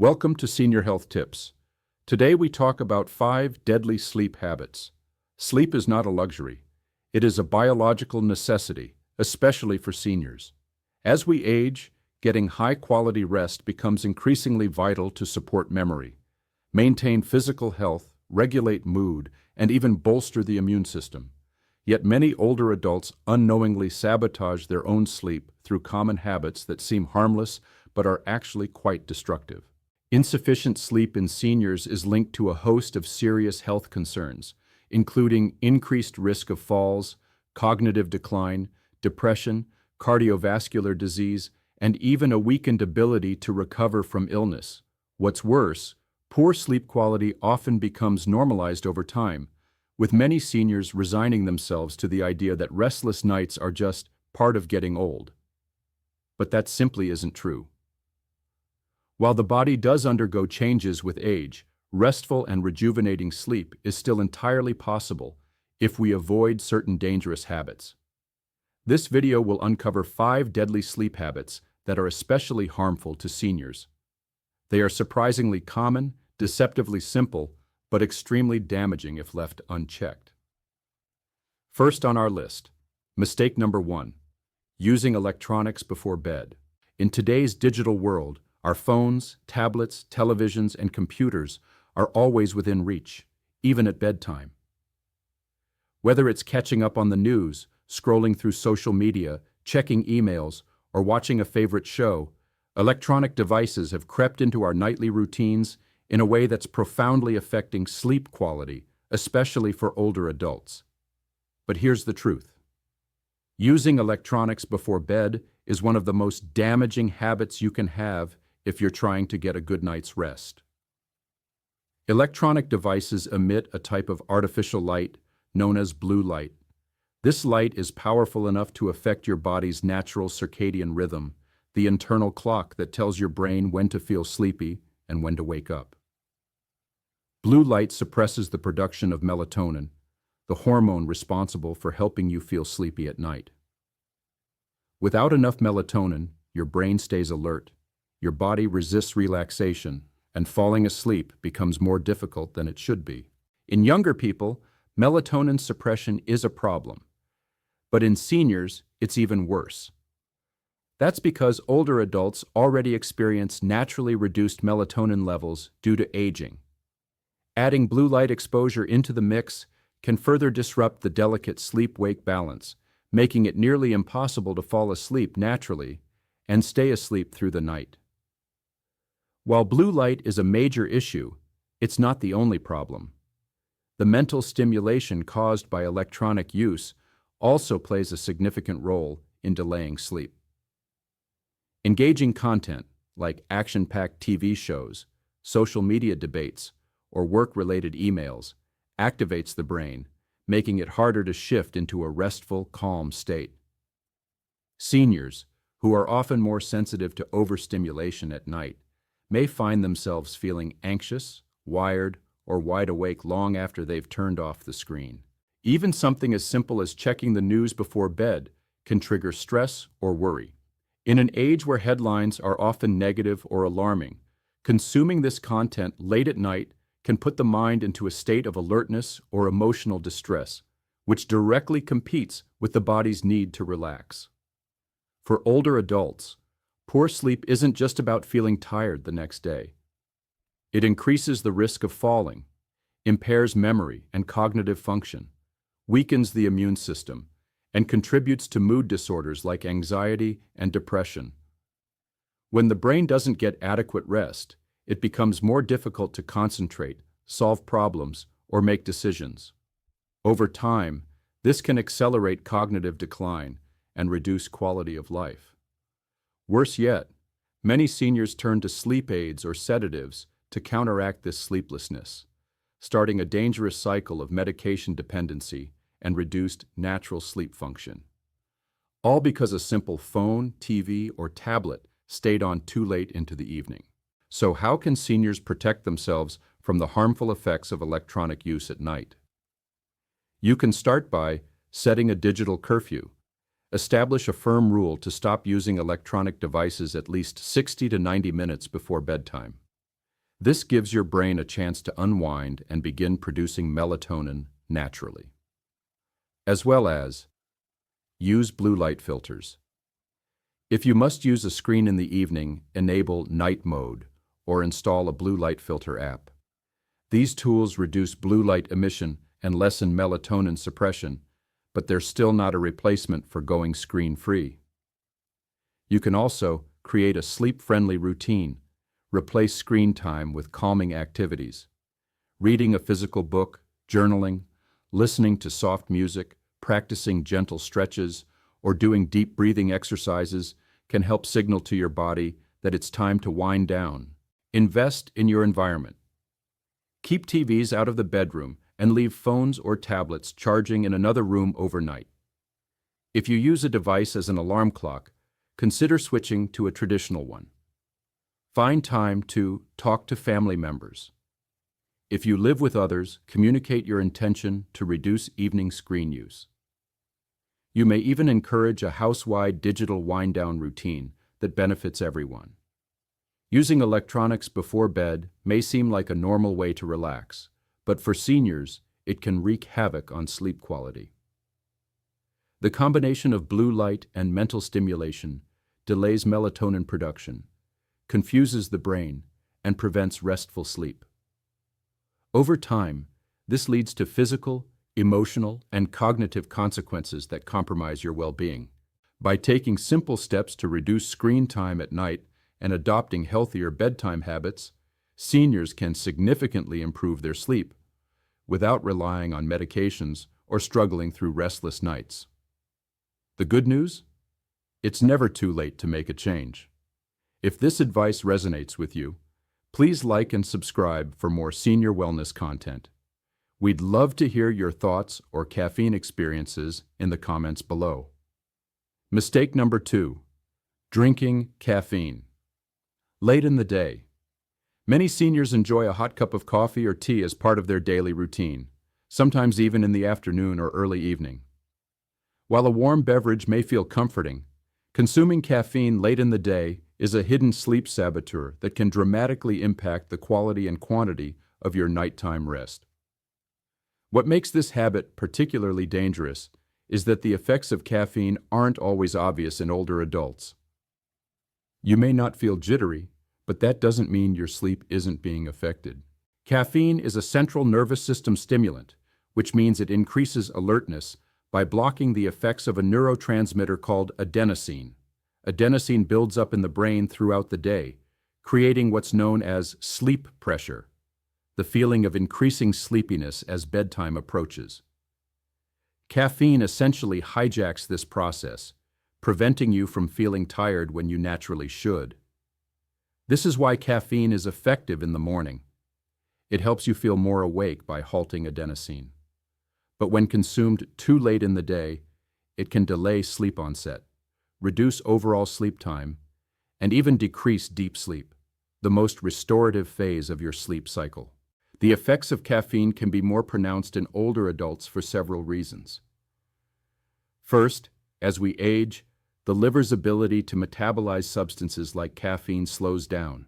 Welcome to Senior Health Tips. Today we talk about 5 deadly sleep habits. Sleep is not a luxury. It is a biological necessity, especially for seniors. As we age, getting high-quality rest becomes increasingly vital to support memory, maintain physical health, regulate mood, and even bolster the immune system. Yet many older adults unknowingly sabotage their own sleep through common habits that seem harmless but are actually quite destructive. Insufficient sleep in seniors is linked to a host of serious health concerns, including increased risk of falls, cognitive decline, depression, cardiovascular disease, and even a weakened ability to recover from illness. What's worse, poor sleep quality often becomes normalized over time, with many seniors resigning themselves to the idea that restless nights are just part of getting old. But that simply isn't true. While the body does undergo changes with age, restful and rejuvenating sleep is still entirely possible if we avoid certain dangerous habits. This video will uncover 5 deadly sleep habits that are especially harmful to seniors. They are surprisingly common, deceptively simple, but extremely damaging if left unchecked. First on our list, mistake number 1, using electronics before bed. In today's digital world, our phones, tablets, televisions, and computers are always within reach, even at bedtime. Whether it's catching up on the news, scrolling through social media, checking emails, or watching a favorite show, electronic devices have crept into our nightly routines in a way that's profoundly affecting sleep quality, especially for older adults. But here's the truth. Using electronics before bed is one of the most damaging habits you can have if you're trying to get a good night's rest. Electronic devices emit a type of artificial light known as blue light. This light is powerful enough to affect your body's natural circadian rhythm, the internal clock that tells your brain when to feel sleepy and when to wake up. Blue light suppresses the production of melatonin, the hormone responsible for helping you feel sleepy at night. Without enough melatonin, your brain stays alert, your body resists relaxation, and falling asleep becomes more difficult than it should be. In younger people, melatonin suppression is a problem, but in seniors, it's even worse. That's because older adults already experience naturally reduced melatonin levels due to aging. Adding blue light exposure into the mix can further disrupt the delicate sleep-wake balance, making it nearly impossible to fall asleep naturally and stay asleep through the night. While blue light is a major issue, it's not the only problem. The mental stimulation caused by electronic use also plays a significant role in delaying sleep. Engaging content, like action-packed TV shows, social media debates, or work-related emails, activates the brain, making it harder to shift into a restful, calm state. Seniors, who are often more sensitive to overstimulation at night, may find themselves feeling anxious, wired, or wide awake long after they've turned off the screen. Even something as simple as checking the news before bed can trigger stress or worry. In an age where headlines are often negative or alarming, consuming this content late at night can put the mind into a state of alertness or emotional distress, which directly competes with the body's need to relax. For older adults, poor sleep isn't just about feeling tired the next day. It increases the risk of falling, impairs memory and cognitive function, weakens the immune system, and contributes to mood disorders like anxiety and depression. When the brain doesn't get adequate rest, it becomes more difficult to concentrate, solve problems, or make decisions. Over time, this can accelerate cognitive decline and reduce quality of life. Worse yet, many seniors turn to sleep aids or sedatives to counteract this sleeplessness, starting a dangerous cycle of medication dependency and reduced natural sleep function. All because a simple phone, TV, or tablet stayed on too late into the evening. So how can seniors protect themselves from the harmful effects of electronic use at night? You can start by setting a digital curfew. Establish a firm rule to stop using electronic devices at least 60 to 90 minutes before bedtime. This gives your brain a chance to unwind and begin producing melatonin naturally. As well as, use blue light filters. If you must use a screen in the evening, enable night mode or install a blue light filter app. These tools reduce blue light emission and lessen melatonin suppression, but they're still not a replacement for going screen-free. You can also create a sleep-friendly routine. Replace screen time with calming activities. Reading a physical book, journaling, listening to soft music, practicing gentle stretches, or doing deep breathing exercises can help signal to your body that it's time to wind down. Invest in your environment. Keep TVs out of the bedroom and leave phones or tablets charging in another room overnight. If you use a device as an alarm clock, consider switching to a traditional one. Find time to talk to family members. If you live with others, communicate your intention to reduce evening screen use. You may even encourage a house-wide digital wind-down routine that benefits everyone. Using electronics before bed may seem like a normal way to relax, but for seniors, it can wreak havoc on sleep quality. The combination of blue light and mental stimulation delays melatonin production, confuses the brain, and prevents restful sleep. Over time, this leads to physical, emotional, and cognitive consequences that compromise your well-being. By taking simple steps to reduce screen time at night and adopting healthier bedtime habits, seniors can significantly improve their sleep without relying on medications or struggling through restless nights. The good news? It's never too late to make a change. If this advice resonates with you, please like and subscribe for more senior wellness content. We'd love to hear your thoughts or caffeine experiences in the comments below. Mistake number 2, drinking caffeine. Late in the day. Many seniors enjoy a hot cup of coffee or tea as part of their daily routine, sometimes even in the afternoon or early evening. While a warm beverage may feel comforting, consuming caffeine late in the day is a hidden sleep saboteur that can dramatically impact the quality and quantity of your nighttime rest. What makes this habit particularly dangerous is that the effects of caffeine aren't always obvious in older adults. You may not feel jittery, but that doesn't mean your sleep isn't being affected. Caffeine is a central nervous system stimulant, which means it increases alertness by blocking the effects of a neurotransmitter called adenosine. Adenosine builds up in the brain throughout the day, creating what's known as sleep pressure, the feeling of increasing sleepiness as bedtime approaches. Caffeine essentially hijacks this process, preventing you from feeling tired when you naturally should. This is why caffeine is effective in the morning. It helps you feel more awake by halting adenosine. But when consumed too late in the day, it can delay sleep onset, reduce overall sleep time, and even decrease deep sleep, the most restorative phase of your sleep cycle. The effects of caffeine can be more pronounced in older adults for several reasons. First, as we age, the liver's ability to metabolize substances like caffeine slows down.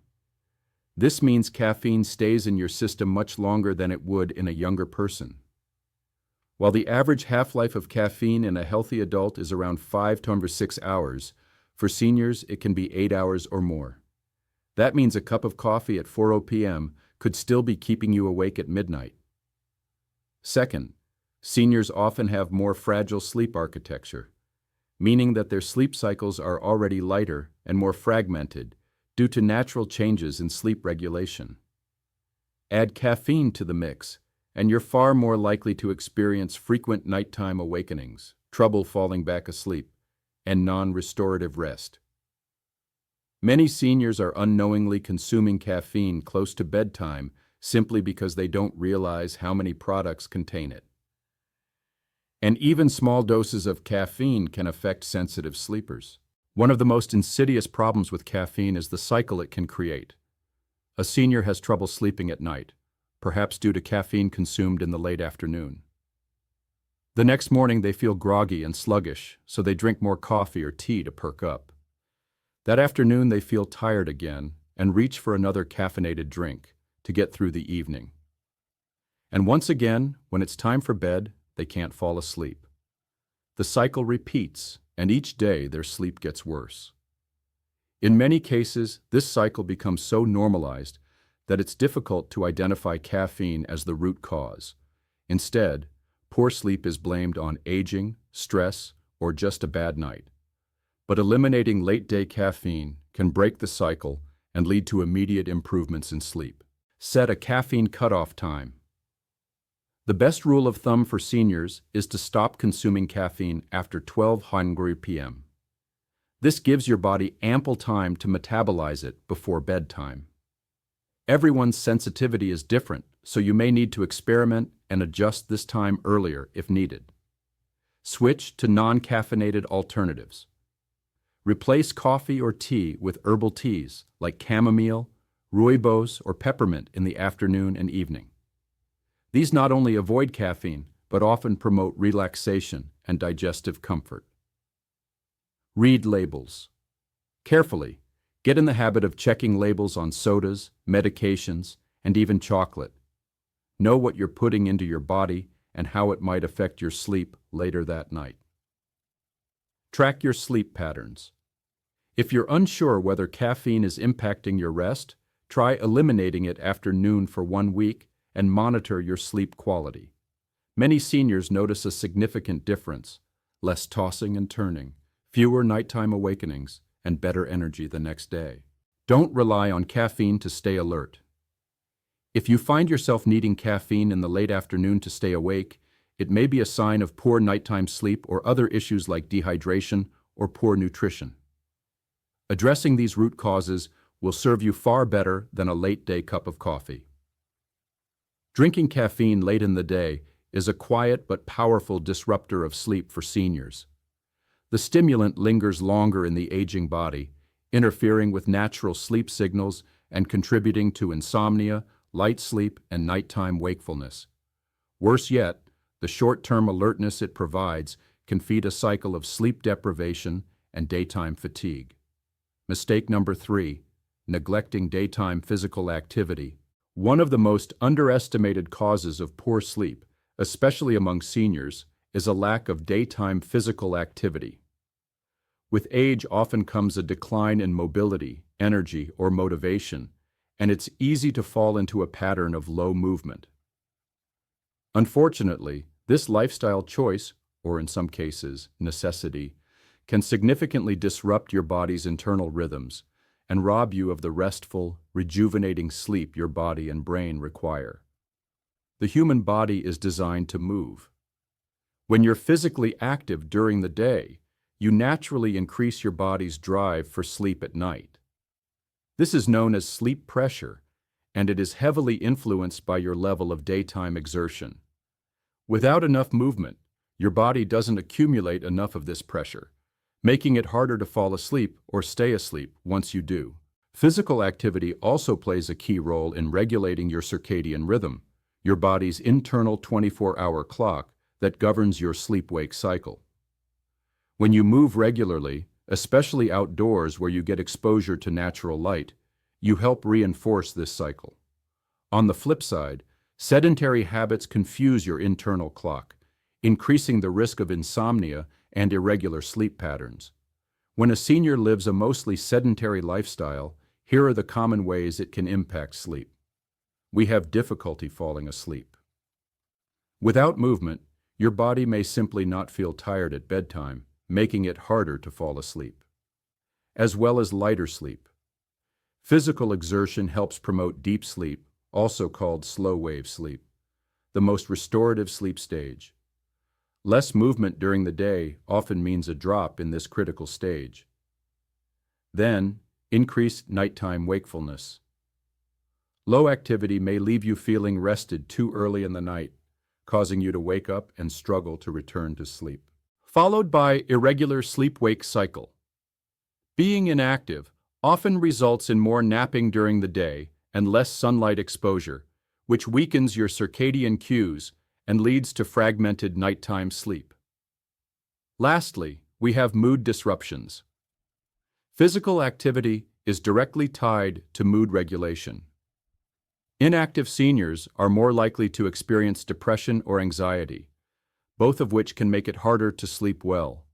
This means caffeine stays in your system much longer than it would in a younger person. While the average half-life of caffeine in a healthy adult is around 5 to 6 hours, for seniors it can be 8 hours or more. That means a cup of coffee at 4 p.m. could still be keeping you awake at midnight. Second, seniors often have more fragile sleep architecture, meaning that their sleep cycles are already lighter and more fragmented due to natural changes in sleep regulation. Add caffeine to the mix, and you're far more likely to experience frequent nighttime awakenings, trouble falling back asleep, and non-restorative rest. Many seniors are unknowingly consuming caffeine close to bedtime simply because they don't realize how many products contain it. And even small doses of caffeine can affect sensitive sleepers. One of the most insidious problems with caffeine is the cycle it can create. A senior has trouble sleeping at night, perhaps due to caffeine consumed in the late afternoon. The next morning they feel groggy and sluggish, so they drink more coffee or tea to perk up. That afternoon they feel tired again and reach for another caffeinated drink, to get through the evening. And once again, when it's time for bed, they can't fall asleep. The cycle repeats, and each day their sleep gets worse. In many cases, this cycle becomes so normalized that it's difficult to identify caffeine as the root cause. Instead, poor sleep is blamed on aging, stress, or just a bad night. But eliminating late-day caffeine can break the cycle and lead to immediate improvements in sleep. Set a caffeine cutoff time. The best rule of thumb for seniors is to stop consuming caffeine after 12:00 p.m. This gives your body ample time to metabolize it before bedtime. Everyone's sensitivity is different, so you may need to experiment and adjust this time earlier if needed. Switch to non-caffeinated alternatives. Replace coffee or tea with herbal teas like chamomile, rooibos, or peppermint in the afternoon and evening. These not only avoid caffeine, but often promote relaxation and digestive comfort. Read labels. Carefully, get in the habit of checking labels on sodas, medications, and even chocolate. Know what you're putting into your body and how it might affect your sleep later that night. Track your sleep patterns. If you're unsure whether caffeine is impacting your rest, try eliminating it after noon for 1 week and monitor your sleep quality. Many seniors notice a significant difference: less tossing and turning, fewer nighttime awakenings, and better energy the next day. Don't rely on caffeine to stay alert. If you find yourself needing caffeine in the late afternoon to stay awake, it may be a sign of poor nighttime sleep or other issues like dehydration or poor nutrition. Addressing these root causes will serve you far better than a late-day cup of coffee. Drinking caffeine late in the day is a quiet but powerful disruptor of sleep for seniors. The stimulant lingers longer in the aging body, interfering with natural sleep signals and contributing to insomnia, light sleep, and nighttime wakefulness. Worse yet, the short-term alertness it provides can feed a cycle of sleep deprivation and daytime fatigue. Mistake number 3, neglecting daytime physical activity. One of the most underestimated causes of poor sleep, especially among seniors, is a lack of daytime physical activity. With age often comes a decline in mobility, energy, or motivation, and it's easy to fall into a pattern of low movement. Unfortunately, this lifestyle choice, or in some cases, necessity, can significantly disrupt your body's internal rhythms and rob you of the restful, rejuvenating sleep your body and brain require. The human body is designed to move. When you're physically active during the day, you naturally increase your body's drive for sleep at night. This is known as sleep pressure, and it is heavily influenced by your level of daytime exertion. Without enough movement, your body doesn't accumulate enough of this pressure, making it harder to fall asleep or stay asleep once you do. Physical activity also plays a key role in regulating your circadian rhythm, your body's internal 24-hour clock that governs your sleep-wake cycle. When you move regularly, especially outdoors where you get exposure to natural light, you help reinforce this cycle. On the flip side, sedentary habits confuse your internal clock, increasing the risk of insomnia and irregular sleep patterns. When a senior lives a mostly sedentary lifestyle, here are the common ways it can impact sleep. We have difficulty falling asleep. Without movement, your body may simply not feel tired at bedtime, making it harder to fall asleep. As well as lighter sleep. Physical exertion helps promote deep sleep, also called slow-wave sleep, the most restorative sleep stage. Less movement during the day often means a drop in this critical stage. Then, increased nighttime wakefulness. Low activity may leave you feeling rested too early in the night, causing you to wake up and struggle to return to sleep. Followed by irregular sleep-wake cycle. Being inactive often results in more napping during the day and less sunlight exposure, which weakens your circadian cues and leads to fragmented nighttime sleep. Lastly, we have mood disruptions. Physical activity is directly tied to mood regulation. Inactive seniors are more likely to experience depression or anxiety, both of which can make it harder to sleep well.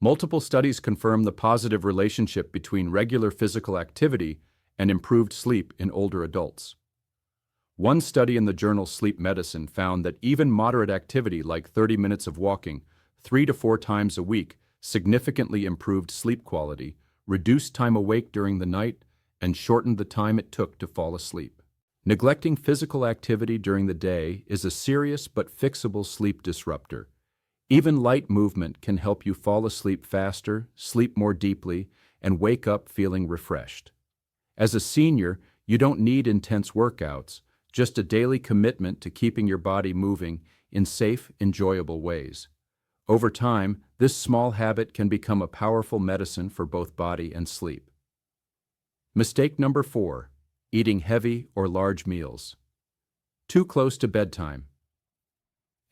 Multiple studies confirm the positive relationship between regular physical activity and improved sleep in older adults. One study in the journal Sleep Medicine found that even moderate activity like 30 minutes of walking 3 to 4 times a week significantly improved sleep quality, reduced time awake during the night, and shortened the time it took to fall asleep. Neglecting physical activity during the day is a serious but fixable sleep disruptor. Even light movement can help you fall asleep faster, sleep more deeply, and wake up feeling refreshed. As a senior, you don't need intense workouts, just a daily commitment to keeping your body moving in safe, enjoyable ways. Over time, this small habit can become a powerful medicine for both body and sleep. Mistake number 4. Eating heavy or large meals. Too close to bedtime.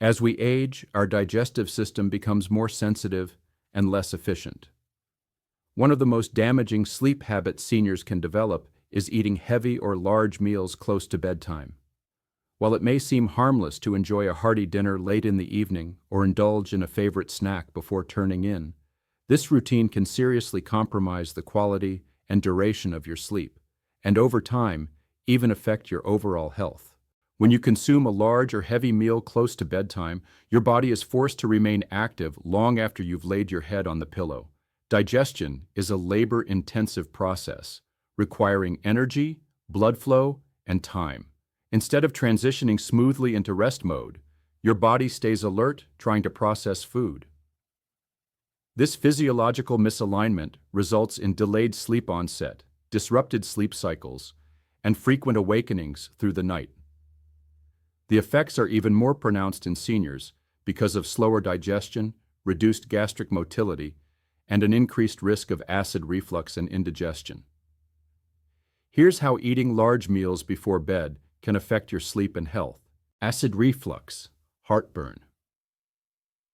As we age, our digestive system becomes more sensitive and less efficient. One of the most damaging sleep habits seniors can develop is eating heavy or large meals close to bedtime. While it may seem harmless to enjoy a hearty dinner late in the evening or indulge in a favorite snack before turning in, this routine can seriously compromise the quality and duration of your sleep, and over time, even affect your overall health. When you consume a large or heavy meal close to bedtime, your body is forced to remain active long after you've laid your head on the pillow. Digestion is a labor-intensive process, requiring energy, blood flow, and time. Instead of transitioning smoothly into rest mode, your body stays alert, trying to process food. This physiological misalignment results in delayed sleep onset, disrupted sleep cycles, and frequent awakenings through the night. The effects are even more pronounced in seniors because of slower digestion, reduced gastric motility, and an increased risk of acid reflux and indigestion. Here's how eating large meals before bed can affect your sleep and health. Acid reflux, heartburn.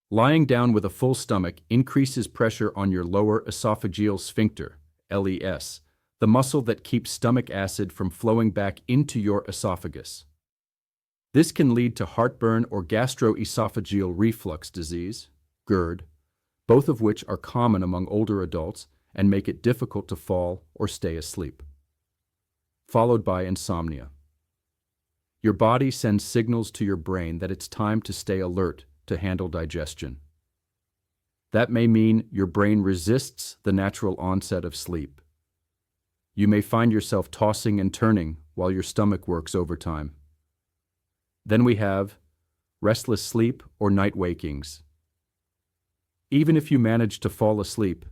Lying down with a full stomach increases pressure on your lower esophageal sphincter, LES, the muscle that keeps stomach acid from flowing back into your esophagus. This can lead to heartburn or gastroesophageal reflux disease, GERD, both of which are common among older adults and make it difficult to fall or stay asleep. Followed by insomnia. Your body sends signals to your brain that it's time to stay alert to handle digestion. That may mean your brain resists the natural onset of sleep. You may find yourself tossing and turning while your stomach works overtime. Then we have restless sleep or night wakings. Even if you manage to fall asleep,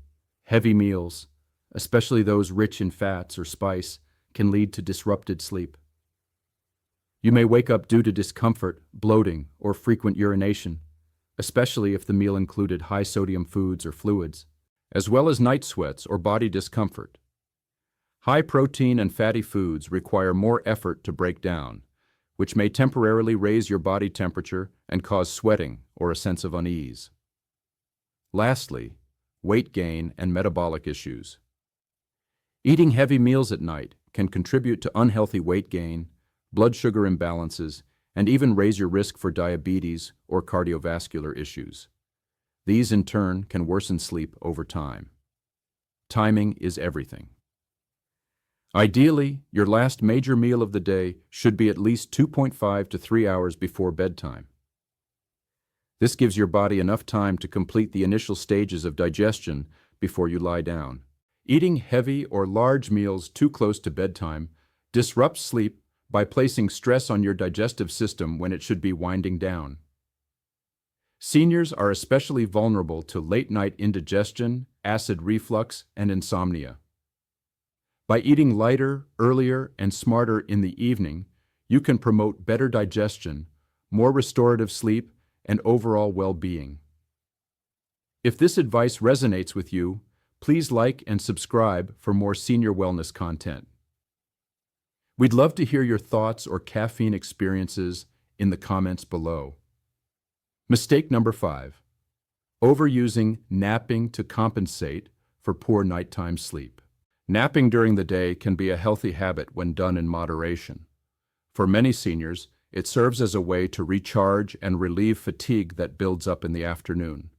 heavy meals, especially those rich in fats or spice, can lead to disrupted sleep. You may wake up due to discomfort, bloating, or frequent urination, especially if the meal included high-sodium foods or fluids, as well as night sweats or body discomfort. High-protein and fatty foods require more effort to break down, which may temporarily raise your body temperature and cause sweating or a sense of unease. Lastly, weight gain and metabolic issues. Eating heavy meals at night can contribute to unhealthy weight gain, blood sugar imbalances, and even raise your risk for diabetes or cardiovascular issues. These, in turn, can worsen sleep over time. Timing is everything. Ideally, your last major meal of the day should be at least 2.5 to 3 hours before bedtime. This gives your body enough time to complete the initial stages of digestion before you lie down. Eating heavy or large meals too close to bedtime disrupts sleep by placing stress on your digestive system when it should be winding down. Seniors are especially vulnerable to late-night indigestion, acid reflux, and insomnia. By eating lighter, earlier, and smarter in the evening, you can promote better digestion, more restorative sleep, and overall well-being. If this advice resonates with you, please like and subscribe for more senior wellness content. We'd love to hear your thoughts or caffeine experiences in the comments below. Mistake number 5. Overusing napping to compensate for poor nighttime sleep. Napping during the day can be a healthy habit when done in moderation. For many seniors, it serves as a way to recharge and relieve fatigue that builds up in the afternoon.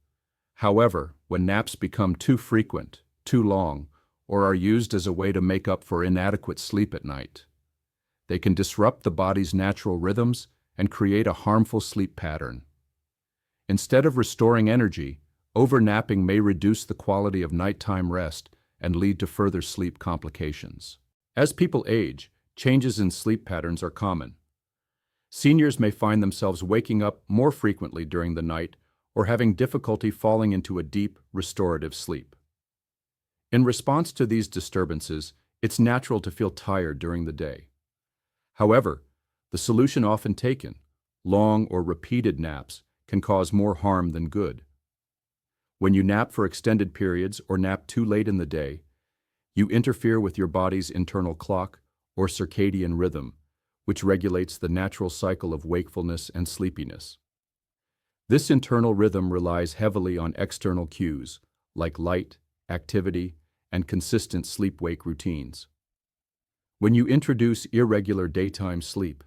However, when naps become too frequent, too long, or are used as a way to make up for inadequate sleep at night, they can disrupt the body's natural rhythms and create a harmful sleep pattern. Instead of restoring energy, overnapping may reduce the quality of nighttime rest and lead to further sleep complications. As people age, changes in sleep patterns are common. Seniors may find themselves waking up more frequently during the night or having difficulty falling into a deep, restorative sleep. In response to these disturbances, it's natural to feel tired during the day. However, the solution often taken, long or repeated naps, can cause more harm than good. When you nap for extended periods or nap too late in the day, you interfere with your body's internal clock or circadian rhythm, which regulates the natural cycle of wakefulness and sleepiness. This internal rhythm relies heavily on external cues, like light, activity, and consistent sleep-wake routines. When you introduce irregular daytime sleep,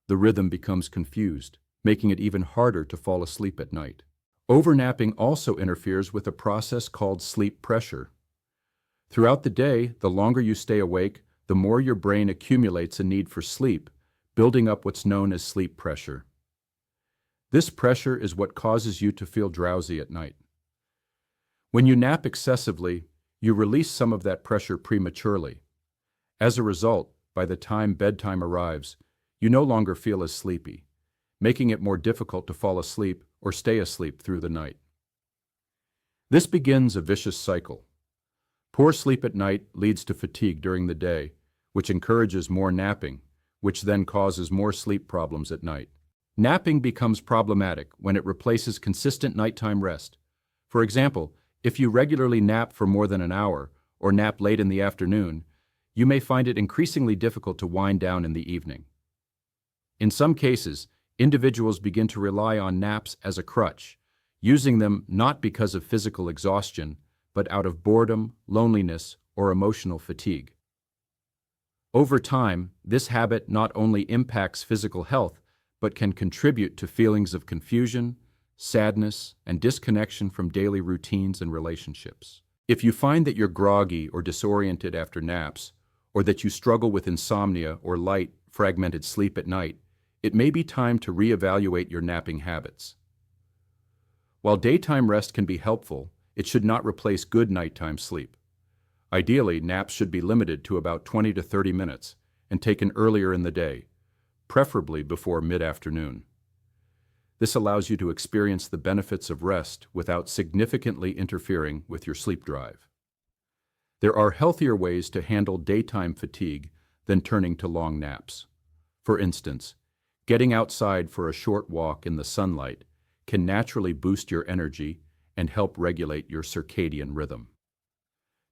the rhythm becomes confused, making it even harder to fall asleep at night. Overnapping also interferes with a process called sleep pressure. Throughout the day, the longer you stay awake, the more your brain accumulates a need for sleep, building up what's known as sleep pressure. This pressure is what causes you to feel drowsy at night. When you nap excessively, you release some of that pressure prematurely. As a result, by the time bedtime arrives, you no longer feel as sleepy, making it more difficult to fall asleep or stay asleep through the night. This begins a vicious cycle. Poor sleep at night leads to fatigue during the day, which encourages more napping, which then causes more sleep problems at night. Napping becomes problematic when it replaces consistent nighttime rest. For example, if you regularly nap for more than an hour or nap late in the afternoon, you may find it increasingly difficult to wind down in the evening. In some cases, individuals begin to rely on naps as a crutch, using them not because of physical exhaustion, but out of boredom, loneliness, or emotional fatigue. Over time, this habit not only impacts physical health, but can contribute to feelings of confusion, sadness, and disconnection from daily routines and relationships. If you find that you're groggy or disoriented after naps, or that you struggle with insomnia or light, fragmented sleep at night, it may be time to reevaluate your napping habits. While daytime rest can be helpful, it should not replace good nighttime sleep. Ideally, naps should be limited to about 20 to 30 minutes and taken earlier in the day, preferably before mid-afternoon. This allows you to experience the benefits of rest without significantly interfering with your sleep drive. There are healthier ways to handle daytime fatigue than turning to long naps. For instance, getting outside for a short walk in the sunlight can naturally boost your energy and help regulate your circadian rhythm.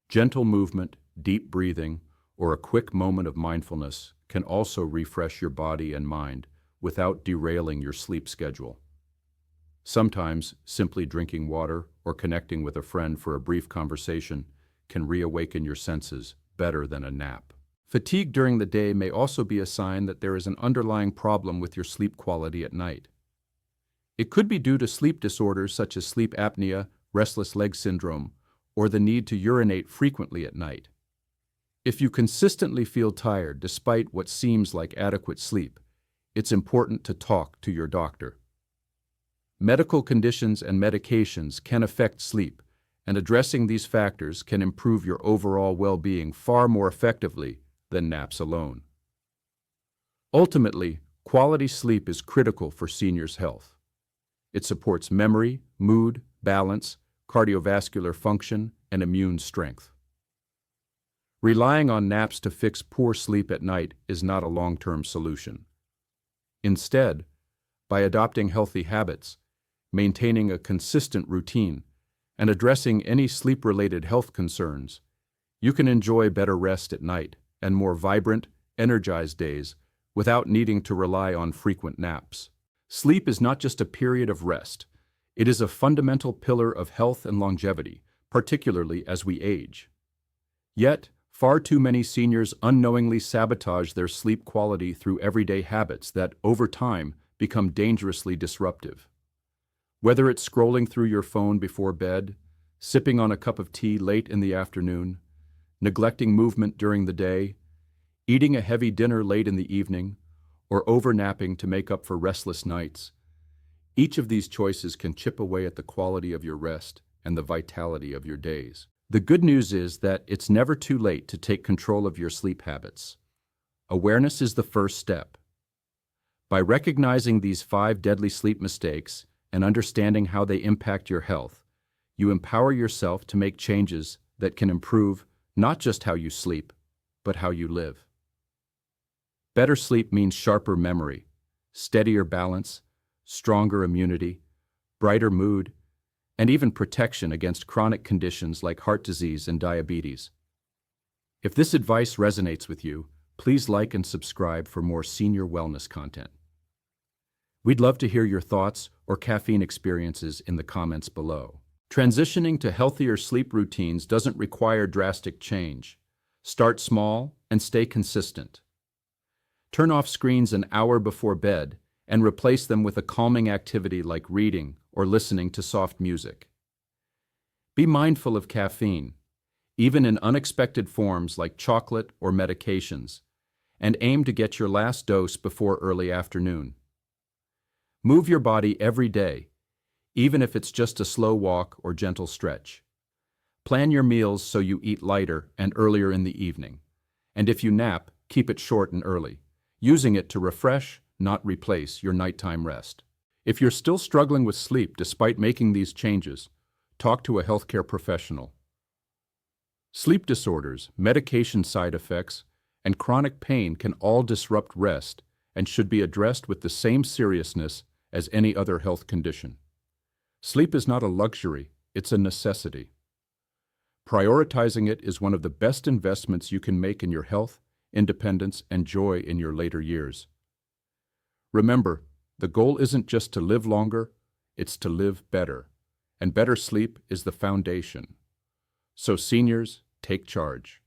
Gentle movement, deep breathing, or a quick moment of mindfulness can also refresh your body and mind without derailing your sleep schedule. Sometimes, simply drinking water or connecting with a friend for a brief conversation can reawaken your senses better than a nap. Fatigue during the day may also be a sign that there is an underlying problem with your sleep quality at night. It could be due to sleep disorders such as sleep apnea, restless leg syndrome, or the need to urinate frequently at night. If you consistently feel tired despite what seems like adequate sleep, it's important to talk to your doctor. Medical conditions and medications can affect sleep, and addressing these factors can improve your overall well-being far more effectively than naps alone. Ultimately, quality sleep is critical for seniors' health. It supports memory, mood, balance, cardiovascular function, and immune strength. Relying on naps to fix poor sleep at night is not a long-term solution. Instead, by adopting healthy habits, maintaining a consistent routine, and addressing any sleep-related health concerns, you can enjoy better rest at night and more vibrant, energized days without needing to rely on frequent naps. Sleep is not just a period of rest. It is a fundamental pillar of health and longevity, particularly as we age. Yet, Far too many seniors unknowingly sabotage their sleep quality through everyday habits that, over time, become dangerously disruptive. Whether it's scrolling through your phone before bed, sipping on a cup of tea late in the afternoon, neglecting movement during the day, eating a heavy dinner late in the evening, or overnapping to make up for restless nights, each of these choices can chip away at the quality of your rest and the vitality of your days. The good news is that it's never too late to take control of your sleep habits. Awareness is the first step. By recognizing these 5 deadly sleep mistakes and understanding how they impact your health, you empower yourself to make changes that can improve not just how you sleep, but how you live. Better sleep means sharper memory, steadier balance, stronger immunity, brighter mood, and even protection against chronic conditions like heart disease and diabetes. If this advice resonates with you, please like and subscribe for more senior wellness content. We'd love to hear your thoughts or caffeine experiences in the comments below. Transitioning to healthier sleep routines doesn't require drastic change. Start small and stay consistent. Turn off screens an hour before bed and replace them with a calming activity like reading or listening to soft music. Be mindful of caffeine, even in unexpected forms like chocolate or medications, and aim to get your last dose before early afternoon. Move your body every day, even if it's just a slow walk or gentle stretch. Plan your meals so you eat lighter and earlier in the evening, and if you nap, keep it short and early, using it to refresh, not replace your nighttime rest. If you're still struggling with sleep despite making these changes, talk to a healthcare professional. Sleep disorders, medication side effects, and chronic pain can all disrupt rest and should be addressed with the same seriousness as any other health condition. Sleep is not a luxury, it's a necessity. Prioritizing it is one of the best investments you can make in your health, independence, and joy in your later years. Remember, the goal isn't just to live longer, it's to live better, and better sleep is the foundation. So seniors, take charge.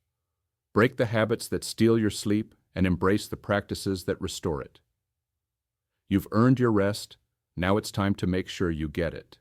Break the habits that steal your sleep and embrace the practices that restore it. You've earned your rest, now it's time to make sure you get it.